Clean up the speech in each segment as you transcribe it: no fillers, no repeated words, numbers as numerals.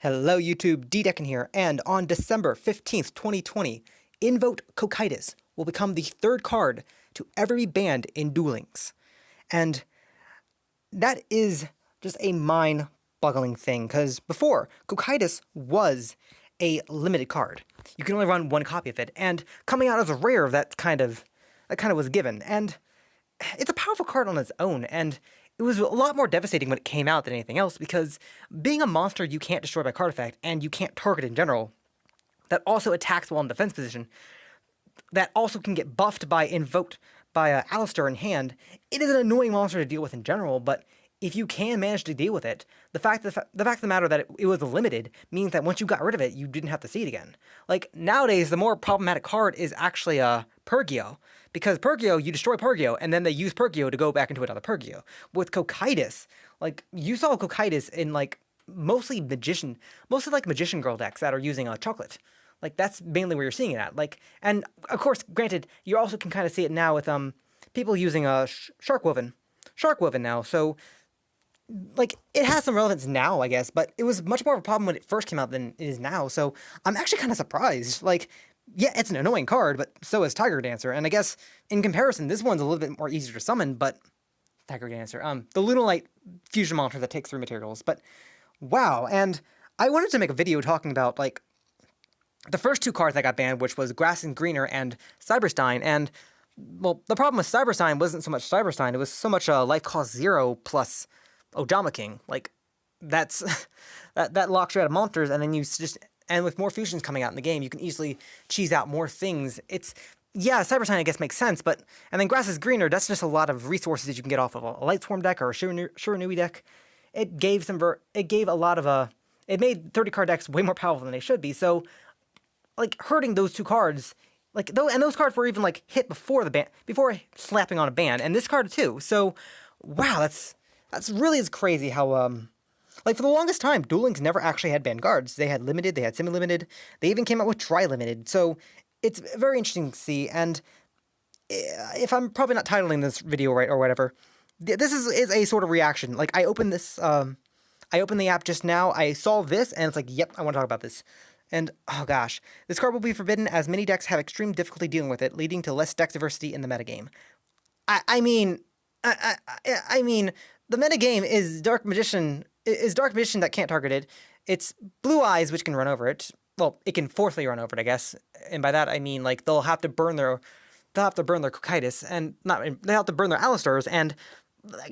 Hello YouTube, D-Deckin here, and on December 15th, 2020, Invoked Cocytus will become the third card to ever be banned in Duel Links. And that is just a mind-boggling thing, because before, Cocytus was a limited card. You can only run one copy of it, and coming out as a rare, that kind of was given. And it's a powerful card on its own, and it was a lot more devastating when it came out than anything else, because being a monster you can't destroy by card effect, and you can't target in general, that also attacks while in defense position, that also can get buffed by invoked by Alistair in hand, it is an annoying monster to deal with in general, but if you can manage to deal with it, the fact of the matter that it was limited means that once you got rid of it, you didn't have to see it again. Like, nowadays, the more problematic card is actually Purgio, because Purgio, you destroy Purgio, and then they use Purgio to go back into another Purgio. With Cocytus, like, you saw Cocytus in, like, mostly Magician Girl decks that are using Chocolate. Like, that's mainly where you're seeing it at. Like, and, of course, granted, you also can kind of see it now with people using Sharkwoven now, so like, it has some relevance now, I guess, but it was much more of a problem when it first came out than it is now, so I'm actually kind of surprised. Like, yeah, it's an annoying card, but so is Tiger Dancer, and I guess, in comparison, this one's a little bit more easier to summon, but Tiger Dancer, the Lunalite fusion monster that takes 3 materials, but wow, and I wanted to make a video talking about, like, the first 2 cards that got banned, which was Grass and Greener and Cyberstein, and, well, the problem with Cyberstein wasn't so much Cyberstein, it was so much life cost 0 plus Odama King. Like, that's that locks you out of monsters, and then you just, and with more fusions coming out in the game, you can easily cheese out more things. It's, yeah, Cyberstein I guess makes sense, but, and then Grass is Greener, that's just a lot of resources that you can get off of a Light Swarm deck or a Shiranui deck. It gave a lot of it made 30 card decks way more powerful than they should be, so, like, hurting those 2 cards, like, and those cards were even, like, hit before the ban, before slapping on a ban, and this card too, so, wow, that's really is crazy how, like, for the longest time, Duel Links never actually had banned cards. They had limited, they had semi-limited, they even came out with tri-limited, so it's very interesting to see, and if I'm probably not titling this video right or whatever, this is a sort of reaction. Like, I opened this, I opened the app just now, I saw this, and it's like, yep, I want to talk about this. And, oh gosh, this card will be forbidden as many decks have extreme difficulty dealing with it, leading to less deck diversity in the metagame. I mean, the metagame is Dark Magician that can't target it. It's Blue Eyes, which can run over it. Well, it can forcefully run over it, I guess. And by that I mean, like, they'll have to burn their Cocytus, and they'll have to burn their Alistairs, and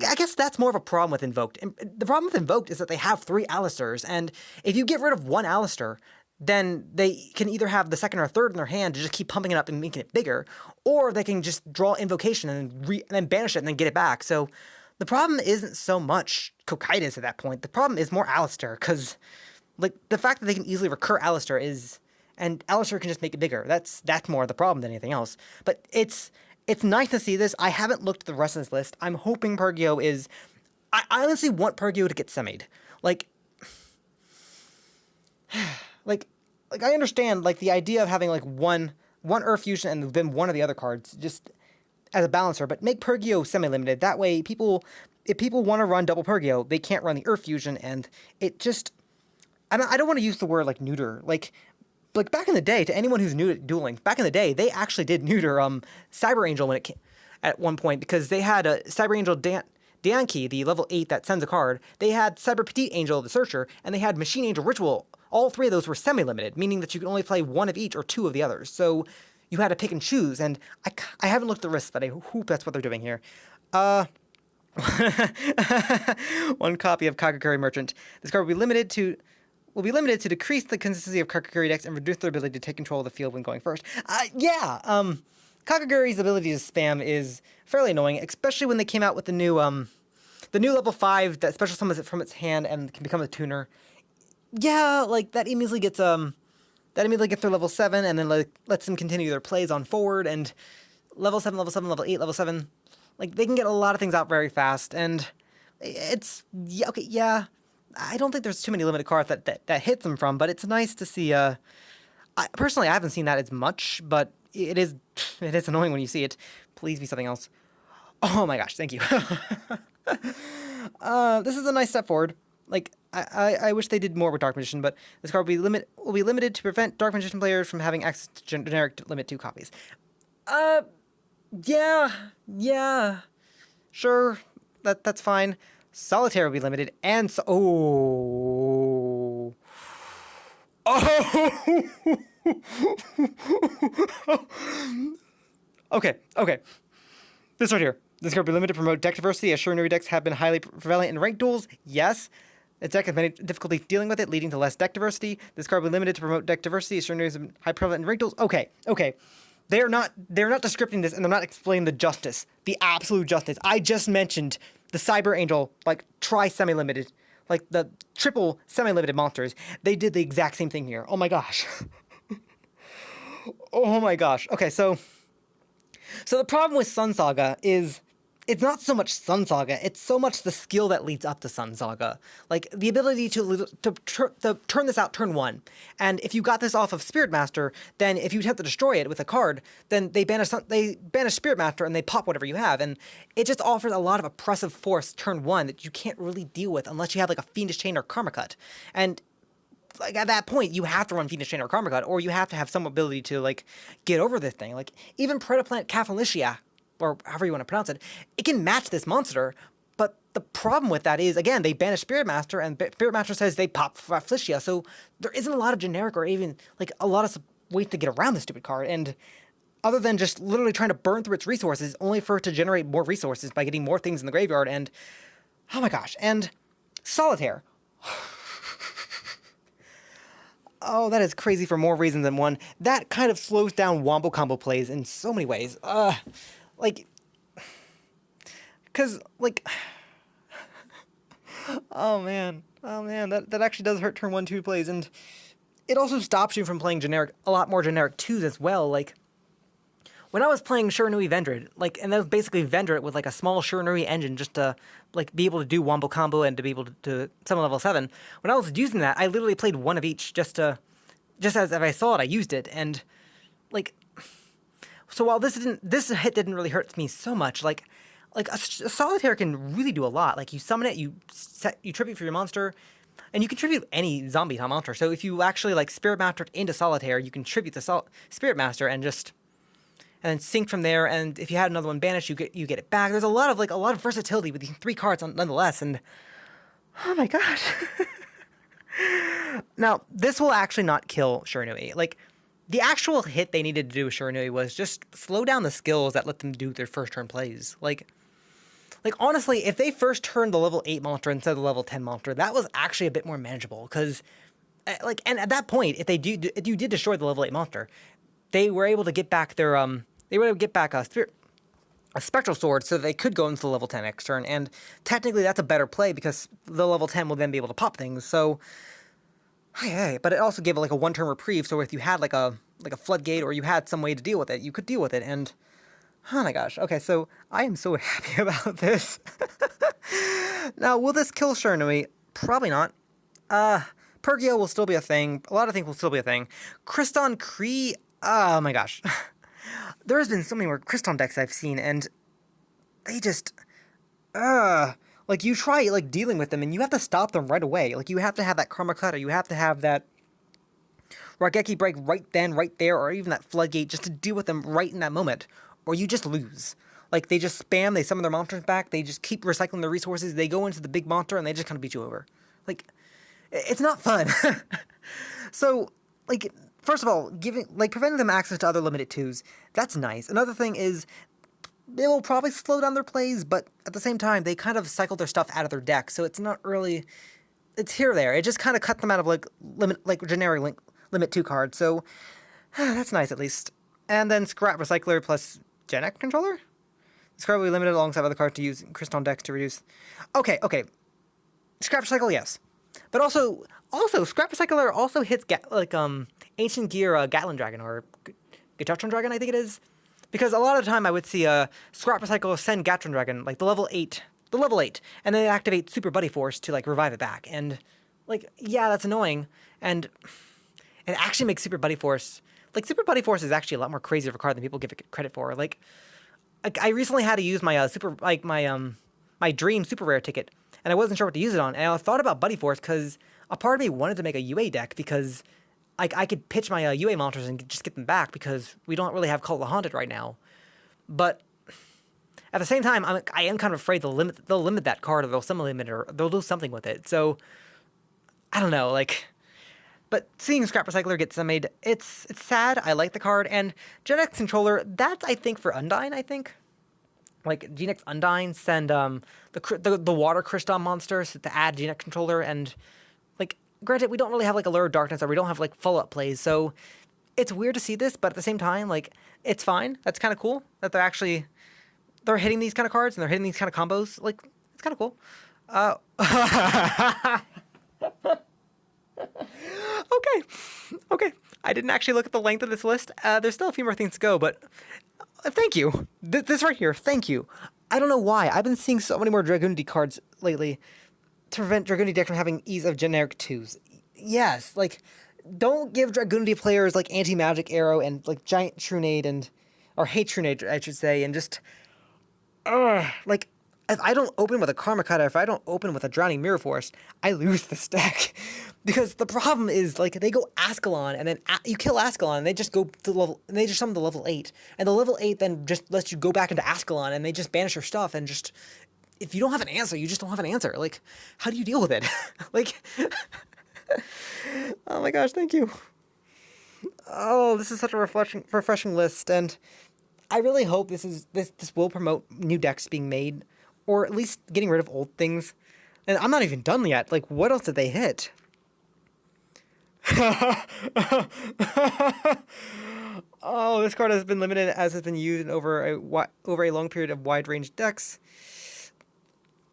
I guess that's more of a problem with Invoked. And the problem with Invoked is that they have 3 Alistairs, and if you get rid of 1 Alistair, then they can either have the second or third in their hand to just keep pumping it up and making it bigger, or they can just draw Invocation and then banish it and then get it back. So the problem isn't so much Cocytus at that point. The problem is more Alistair, because, like, the fact that they can easily recur Alistair is, and Alistair can just make it bigger. That's more the problem than anything else. But it's nice to see this. I haven't looked at the rest of this list. I'm hoping Purgio is, I honestly want Purgio to get semied. Like, I understand, like, the idea of having, like, one Earth Fusion and then one of the other cards, just as a balancer, but make Purgio semi-limited. That way, if people want to run double Purgio, they can't run the Earth Fusion, and it just, I don't want to use the word, like, neuter. Like, back in the day, to anyone who's new to dueling, back in the day, they actually did neuter Cyber Angel when it came, at one point, because they had a Cyber Angel Dianki, the level 8 that sends a card, they had Cyber Petite Angel, the Searcher, and they had Machine Angel Ritual. All 3 of those were semi-limited, meaning that you could only play 1 of each or 2 of the others. So you had to pick and choose, and I haven't looked at the risks, but I hope that's what they're doing here. 1 copy of Kakaguri Merchant. This card will be limited to decrease the consistency of Kakaguri decks and reduce their ability to take control of the field when going first. Kakaguri's ability to spam is fairly annoying, especially when they came out with the new level 5 that special summons it from its hand and can become a tuner. Yeah, like, that immediately gets their level 7, and then, like, lets them continue their plays on forward, and level 7, level 7, level 8, level 7, like, they can get a lot of things out very fast, and it's, yeah, okay, yeah, I don't think there's too many limited cards that hits them from, but it's nice to see, personally, I haven't seen that as much, but it is annoying when you see it. Please be something else. Oh my gosh, thank you. This is a nice step forward. Like, I wish they did more with Dark Magician, but this card will be limited to prevent Dark Magician players from having access to generic limit 2 copies. Yeah, sure, that's fine. Solitaire will be limited, and okay. This right here. This card will be limited to promote deck diversity, as Shiranui decks have been highly prevalent in ranked duels. Yes. Its deck has many difficulties dealing with it, leading to less deck diversity. This card will be limited to promote deck diversity, as Shiranui is high prevalent in ranked duels. Okay. They're not descripting this, and they're not explaining the justice, the absolute justice. I just mentioned the Cyber Angel, like, semi-limited, like, the triple semi-limited monsters. They did the exact same thing here. Oh my gosh. Oh my gosh. Okay, so the problem with Sun Saga is it's not so much Sun Saga, it's so much the skill that leads up to Sun Saga. Like, the ability to turn this out turn 1. And if you got this off of Spirit Master, then if you attempt to destroy it with a card, then they banish Spirit Master and they pop whatever you have. And it just offers a lot of oppressive force turn 1 that you can't really deal with unless you have, like, a Fiendish Chain or Karma Cut. And like, at that point, you have to run Fiendish Chain or Karma Cut, or you have to have some ability to, like, get over this thing. Like, even Predaplant Catholicia, or however you want to pronounce it, it can match this monster, but the problem with that is, again, they banish Spirit Master, and Spirit Master says they pop Flicia, so there isn't a lot of generic or even, like, a lot of ways to get around this stupid card, and other than just literally trying to burn through its resources, only for it to generate more resources by getting more things in the graveyard, and, oh my gosh, and Solitaire. Oh, that is crazy for more reasons than one. That kind of slows down Wombo Combo plays in so many ways. Like, because, like, oh man, that actually does hurt turn 1-2 plays, and it also stops you from playing a lot more generic 2s as well. Like, when I was playing Shiranui Vendred, like, and that was basically Vendred with, like, a small Shiranui engine just to, like, be able to do Wombo Combo and to be able to summon level 7, when I was using that, I literally played one of each just as if I saw it, I used it, and, like, so while this hit didn't really hurt me so much, like a Solitaire can really do a lot. Like, you summon it, you tribute for your monster, and you can tribute any zombie to monster. So if you actually, like, Spirit Master it into Solitaire, you can tribute the Spirit Master and then sync from there. And if you had another one banished, you get it back. There's a lot of versatility with these 3 cards nonetheless. And oh my gosh. Now, this will actually not kill Shiranui. Like, the actual hit they needed to do with Shiranui was just slow down the skills that let them do their first turn plays. Like honestly, if they first turned the level 8 monster instead of the level 10 monster, that was actually a bit more manageable. Because, like, and at that point, if you did destroy the level 8 monster, they were able to get back their a Spectral Sword, so they could go into the level 10 next turn. And technically, that's a better play because the level 10 will then be able to pop things. So, but it also gave it, like, a 1-turn reprieve. So if you had like a floodgate, or you had some way to deal with it, you could deal with it. And oh my gosh. Okay, so I am so happy about this. Now, will this kill Shiranui? Probably not. Pergio will still be a thing. A lot of things will still be a thing. Kriston Kree. Oh my gosh. There has been so many more Kriston decks I've seen, and they just, like, you try, like, dealing with them, and you have to stop them right away. Like, you have to have that Karma Cut, or you have to have that Raigeki Break right then, right there, or even that Floodgate just to deal with them right in that moment, or you just lose. Like, they just spam, they summon their monsters back, they just keep recycling their resources, they go into the big monster, and they just kind of beat you over. Like, it's not fun. So, like, first of all, preventing them access to other limited 2s, that's nice. Another thing is, they will probably slow down their plays, but at the same time, they kind of cycle their stuff out of their deck, so it's not really, it's here or there. It just kind of cut them out of, like, generic limit 2 cards, so that's nice at least. And then Scrap Recycler plus Genex Controller? This card will be limited alongside other cards to use in Kriston decks to reduce. Okay. Scrap Recycle, yes. But also, Scrap Recycler also hits, Ancient Gear Gatlin Dragon, or Gatron Dragon, I think it is. Because a lot of the time I would see Scrap Recycle send Gatron Dragon, like, the level 8, and then activate Super Buddy Force to, like, revive it back. And, like, yeah, that's annoying. And it actually makes Super Buddy Force, like, Super Buddy Force is actually a lot more crazy of a card than people give it credit for. Like I recently had to use my my Dream Super Rare ticket, and I wasn't sure what to use it on. And I thought about Buddy Force because a part of me wanted to make a UA deck because I could pitch my UA monsters and just get them back because we don't really have Cult of the Haunted right now. But at the same time, I am kind of afraid they'll limit that card, or they'll semi-limit it, or they'll do something with it. So I don't know, like. But seeing Scrap Recycler get summoned, it's sad. I like the card, and Gen X Controller, that's I think for Undyne. I think like Gen X Undyne send the Water Crystal monsters to add Gen X Controller, and like granted we don't really have like Allure of Darkness, or we don't have like follow-up plays, so it's weird to see this, but at the same time, like it's fine. That's kind of cool that they're hitting these kind of cards and they're hitting these kind of combos. Like it's kind of cool. Okay. I didn't actually look at the length of this list. There's still a few more things to go, but thank you. This right here, thank you. I don't know why. I've been seeing so many more Dragoonity cards lately to prevent Dragoonity decks from having ease of generic 2s. Yes, like, don't give Dragoonity players, like, Anti-Magic Arrow and, like, Giant Trunade or Hate Trunade, I should say, and just, like, if I don't open with a Karma Cutter, if I don't open with a Drowning Mirror Force, I lose this deck. Because the problem is, like, they go Ascalon, and then you kill Ascalon, and they just go to they just summon the level 8. And the level 8 then just lets you go back into Ascalon, and they just banish your stuff, and just, if you don't have an answer, you just don't have an answer. Like, how do you deal with it? Like, oh my gosh, thank you. Oh, this is such a refreshing list, and I really hope this will promote new decks being made, or at least getting rid of old things. And I'm not even done yet. Like, what else did they hit? Oh, this card has been limited as it's been used over a long period of wide-range decks.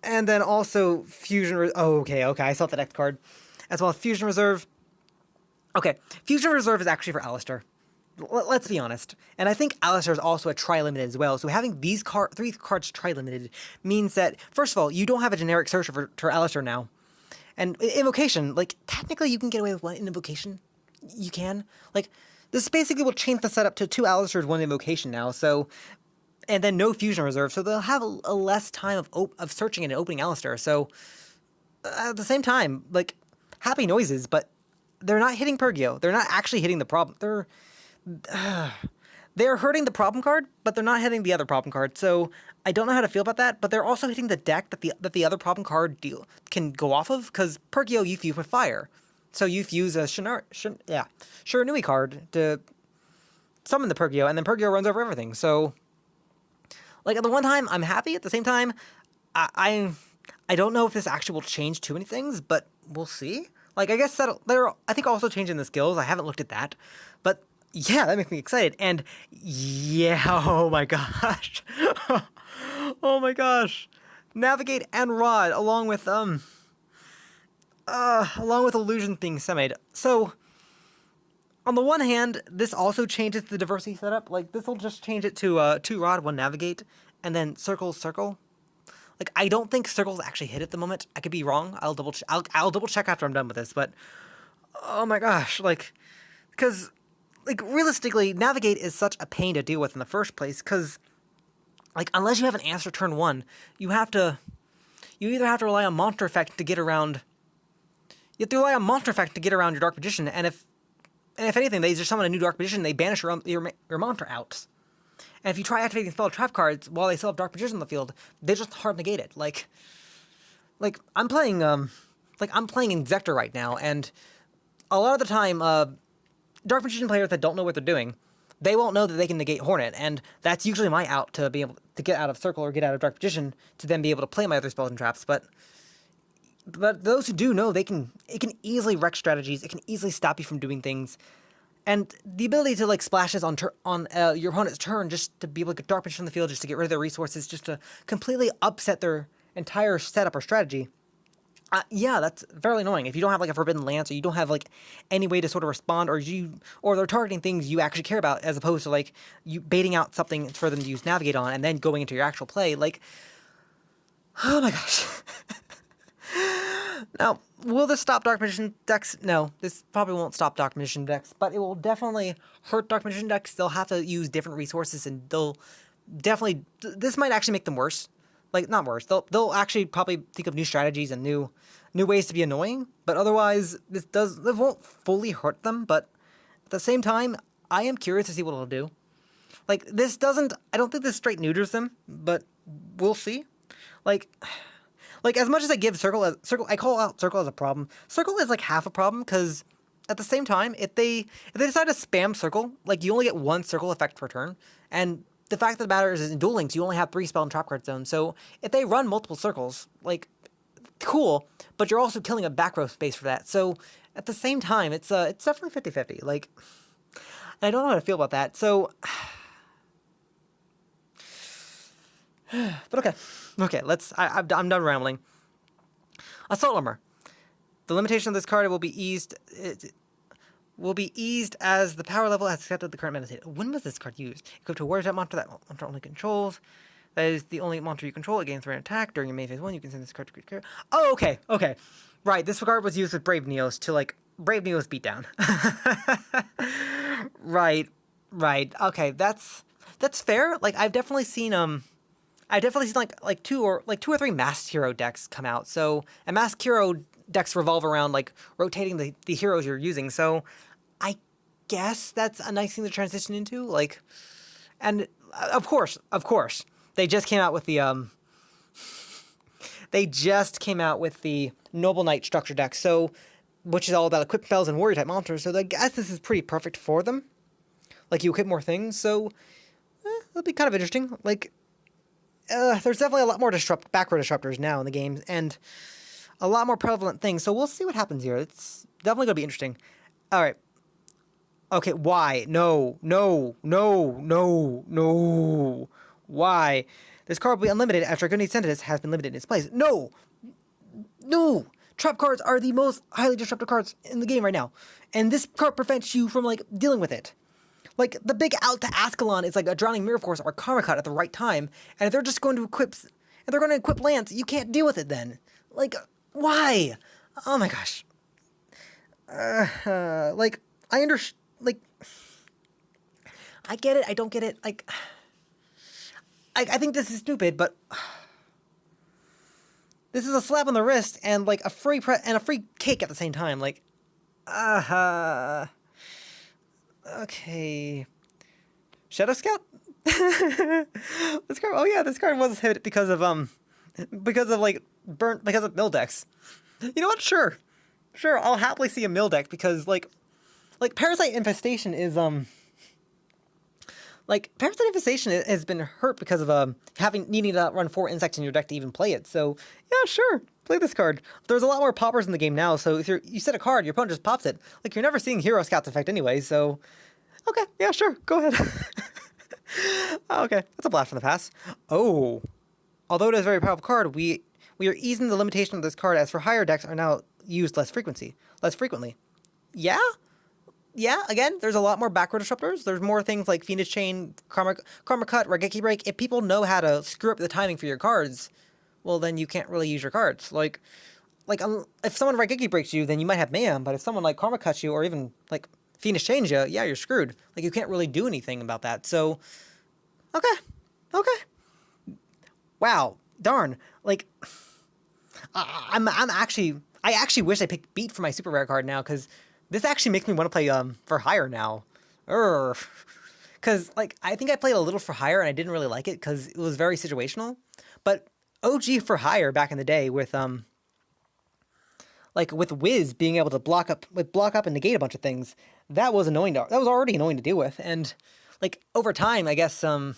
And then also Fusion... okay, I saw the next card. As well as Fusion Reserve. Okay, Fusion Reserve is actually for Alistair. Let's be honest. And I think Alistair is also a tri-limited as well. So having these three cards tri-limited means that, first of all, you don't have a generic search for Alistair now. And Invocation, like, technically you can get away with one Invocation. You can. Like, this basically will change the setup to 2 Alistairs, 1 Invocation now. So, and then no Fusion Reserve. So they'll have a less time of searching and opening Alistair. So, at the same time, like, happy noises, but they're not hitting Pergio. They're not actually hitting the problem. They're hurting the problem card, but they're not hitting the other problem card. So I don't know how to feel about that, but they're also hitting the deck that the other problem card can go off of, because Pergio you fuse with fire. So you fuse a Shiranui card to summon the Pergio, and then Pergio runs over everything. So, like, at the one time, I'm happy. At the same time, I don't know if this actually will change too many things, but we'll see. Like, I guess they're, I think, also changing the skills. I haven't looked at that, but yeah, that makes me excited. And yeah, oh my gosh. Oh my gosh. Navigate and Rod, along with Illusion thing semi. So, on the one hand, this also changes the diversity setup. Like, this will just change it to 2 Rod, 1 Navigate, and then Circle. Like, I don't think Circle's actually hit at the moment. I could be wrong. I'll double check after I'm done with this, but oh my gosh, like, because, like, realistically, Navigate is such a pain to deal with in the first place, because, like, unless you have an answer turn 1, you either have to rely on Monster Effect to get around... You have to rely on Monster Effect to get around your Dark Magician, and if anything, they just summon a new Dark Magician, they banish your Monster out. And if you try activating spell trap cards while they still have Dark Magician on the field, they just hard negate it. Like I'm playing Inzector right now, and a lot of the time, Dark Magician players that don't know what they're doing, they won't know that they can negate Hornet, and that's usually my out to be able to get out of Circle or get out of Dark Magician to then be able to play my other spells and traps. But those who do know, it can easily wreck strategies. It can easily stop you from doing things. And the ability to, like, splashes on your opponent's turn just to be able to get Dark Magician on the field, just to get rid of their resources, just to completely upset their entire setup or strategy. Yeah, that's fairly annoying. If you don't have, like, a Forbidden Lance, or you don't have, like, any way to sort of respond, or they're targeting things you actually care about, as opposed to, like, you baiting out something for them to use Navigate on and then going into your actual play, like, oh my gosh. Now, will this stop Dark Magician decks? No, this probably won't stop Dark Magician decks, but it will definitely hurt Dark Magician decks. They'll have to use different resources, and they'll definitely... This might actually make them worse. like, not worse. They'll actually probably think of new strategies and new ways to be annoying. But otherwise, it won't fully hurt them. But at the same time, I am curious to see what it'll do. Like, I don't think this straight neuters them, but we'll see. Like as much as I give Circle, I call out Circle as a problem. Circle is like half a problem, because at the same time, if they decide to spam Circle, like, you only get one Circle effect per turn, and the fact of the matter is in Duel Links, you only have 3 spell and trap card zones, so if they run multiple Circles, like, cool, but you're also killing a back row space for that, so at the same time, it's definitely 50-50, like, I don't know how to feel about that, so... But okay, I'm done rambling. Assault Armor. The limitation of this card will be eased as the power level has accepted the current metadata. When was this card used? Equipped to a warrior type monster that monster only controls. That is the only monster you control. It gains random attack during your main phase 1. You can send this card to create character. Oh, okay. Right, this card was used with Brave Neos to, like, Brave Neos beatdown. Right. Okay, that's fair. Like, I've definitely seen like two or three Masked Hero decks come out. So, and Masked Hero decks revolve around, like, rotating the heroes you're using. So, I guess that's a nice thing to transition into. Like, and of course, they just came out with the Noble Knight structure deck. So, which is all about equipped spells and warrior type monsters. So, I guess this is pretty perfect for them. Like, you equip more things. So, it'll be kind of interesting. Like, there's definitely a lot more back row disruptors now in the game, and a lot more prevalent things, so we'll see what happens here. It's definitely going to be interesting. Alright. Okay, why? No. Why? This card will be unlimited after a good sentence has been limited in its place. No! Trap cards are the most highly disruptive cards in the game right now, and this card prevents you from, like, dealing with it. Like, the big out to Ascalon is like a Drowning Mirror Force or Karma Cut at the right time, and if they're just going to equip Lance, you can't deal with it then. Like, why? Oh my gosh. Like, I get it, I don't get it, like, I think this is stupid, but this is a slap on the wrist and, like, a free cake at the same time, like, okay. Shadow Scout? This card was hit because of mill decks. You know what? Sure, I'll happily see a mill deck because like Parasite Infestation is Parasite Infestation has been hurt because of needing to run 4 insects in your deck to even play it. So yeah, sure, play this card. There's a lot more poppers in the game now, so if you set a card, your opponent just pops it. Like, you're never seeing Hero Scout's effect anyway, so okay, yeah, sure, go ahead. Okay, that's a blast from the past. Oh, although it is a very powerful card, we are easing the limitation of this card as for higher decks are now used less frequently. Yeah, again, there's a lot more backward disruptors. There's more things like Phoenix Chain, Karma Cut, Raigeki Break. If people know how to screw up the timing for your cards, well, then you can't really use your cards. Like if someone Raigeki Breaks you, then you might have Mayhem, but if someone like Karma Cuts you or even like Phoenix Chains you, yeah, you're screwed. Like, you can't really do anything about that. So, okay. Wow, darn. Like, I actually wish I picked Beat for my super rare card now, because this actually makes me want to play for hire now. Because, like, I think I played a little for hire and I didn't really like it because it was very situational. But OG for hire back in the day with Wiz being able to block up and negate a bunch of things, that was annoying. That was already annoying to deal with, and like over time, I guess Invoked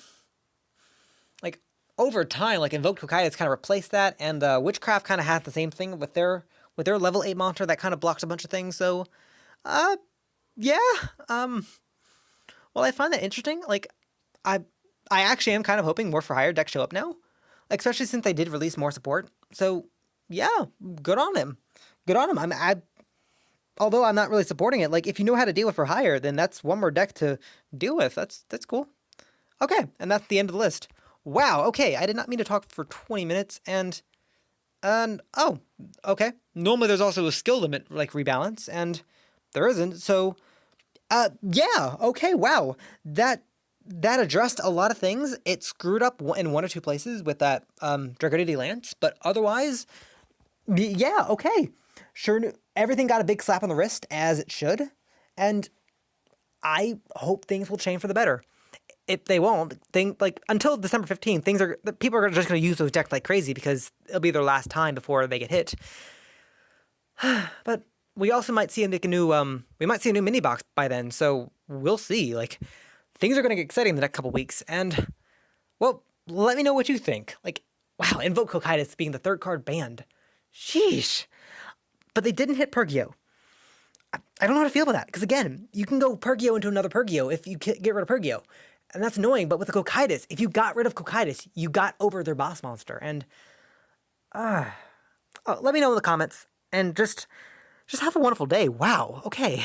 Cocytus kind of replaced that, and Witchcraft kind of has the same thing with their level 8 monster that kind of blocks a bunch of things. So, yeah. Well, I find that interesting. Like, I actually am kind of hoping more for hire decks show up now, especially since they did release more support. So, yeah, good on him. Although I'm not really supporting it, like, if you know how to deal with for hire, then that's one more deck to deal with. That's cool. Okay, and that's the end of the list. Wow, okay, I did not mean to talk for 20 minutes, and oh, okay. Normally there's also a skill limit, like, rebalance, and there isn't, so, yeah, okay, wow. That that addressed a lot of things. It screwed up in one or two places with that Dragonity Lance, but otherwise, yeah, okay. Sure, everything got a big slap on the wrist, as it should, and I hope things will change for the better. If they won't, until December 15th, people are just going to use those decks like crazy because it'll be their last time before they get hit. But we also might see a new mini box by then, so we'll see. Like, things are going to get exciting in the next couple weeks, and well, let me know what you think. Like, wow, Invoke Cocytus being the third card banned. Sheesh. But they didn't hit Pergio. I don't know how to feel about that, because again, you can go Pergio into another Pergio if you get rid of Pergio. And that's annoying, but with the Cocytus, if you got rid of Cocytus, you got over their boss monster. And let me know in the comments, and just have a wonderful day. Wow, okay.